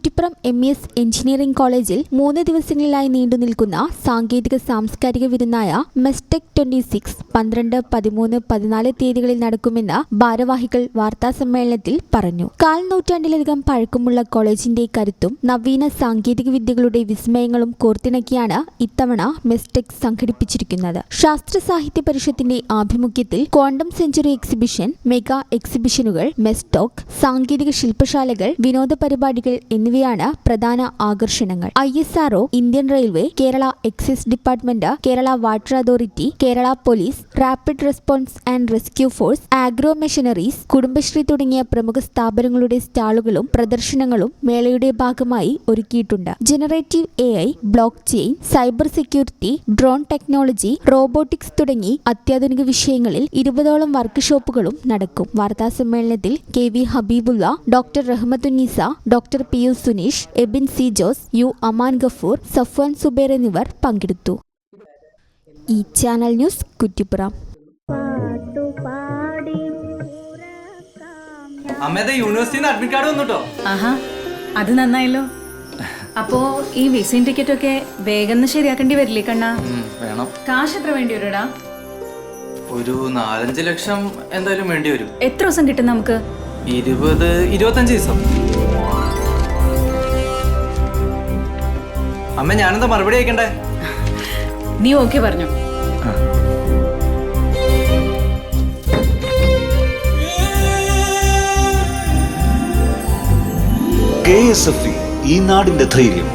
Kuttippuram MES engineering കോളേജിൽ 3 ദിവസങ്ങളിലായി നീണ്ടുനിൽക്കുന്ന സാങ്കേതിക സാംസ്കാരിക വിരുന്നായ മെസ്റ്റെക് 26 12, 13, 14 തീയതികളിൽ നടക്കുമെന്ന് ഭാരവാഹികൾ വാർത്താസമ്മേളനത്തിൽ പറഞ്ഞു. 1/4 നൂറ്റാണ്ടിലധികം പഴക്കമുള്ള കോളേജിന്റെ കരുത്തും നവീന സാങ്കേതിക വിദ്യകളുടെ വിസ്മയങ്ങളും കോർത്തിണക്കിയാണ് ഇത്തവണ മെസ്റ്റെക് സംഘടിപ്പിച്ചിരിക്കുന്നത്. ശാസ്ത്ര സാഹിത്യ പരിഷത്തിന്റെ ആഭിമുഖ്യത്തിൽ ക്വാണ്ടം സെഞ്ചുറി എക്സിബിഷൻ, മെഗാ എക്സിബിഷനുകൾ, മെസ്റ്റോക്ക്, സാങ്കേതിക ശില്പശാലകൾ, വിനോദ പരിപാടികൾ എന്നിവയാണ് പ്രധാന ആകർഷണങ്ങൾ. ISRO, Indian railway, Kerala excise department, Kerala water authority, Kerala police, rapid response and rescue force, agro machineries, Kudumbashree തുടങ്ങിയ പ്രമുഖ സ്ഥാപനങ്ങളുടെ സ്റ്റാളുകളും പ്രദർശനങ്ങളും മേളയുടെ ഭാഗമായി ഒരുക്കിയിട്ടുണ്ട്. Generative AI, blockchain, cyber security, drone technology, robotics തുടങ്ങി അത്യാധുനിക വിഷയങ്ങളിൽ 20ഓളം വർക്ക്ഷോപ്പുകളും നടക്കും. വാർത്താസമ്മേളനത്തിൽ KV Habibulla, doctor Rahmathunnisa, doctor PU Suneesh, Abin C Jose, U Aman Gafoor, Safwan Zubair എന്നിവർ പങ്കെടുത്തു. ഈ ചാനൽ ന്യൂസ് കുറ്റിപ്പുറം. യൂണിവേഴ്സിറ്റിയിൽ അഡ്മിറ്റ് കാർഡ് വന്നുട്ടോ. ആഹാ, അത് നന്നായല്ലോ. അപ്പോ ഈ വിസയും ടിക്കറ്റൊക്കെ വേഗം ശരിയാക്കേണ്ടി വരില്ലേ കണ്ണാ? വേണം. കാശ് എത്ര വേണ്ടി വരുടാ? ഒരു 4-5 ലക്ഷം എന്തായാലും വേണ്ടി വരും. എത്ര ദിവസം കിട്ടും നമുക്ക്? 20-25 ദിവസം. അമ്മ, ഞാനെന്താ മറുപടി അയക്കണ്ടേ? നീ ഓക്കെ പറഞ്ഞു. KSFE, ഈ നാടിന്റെ ധൈര്യം.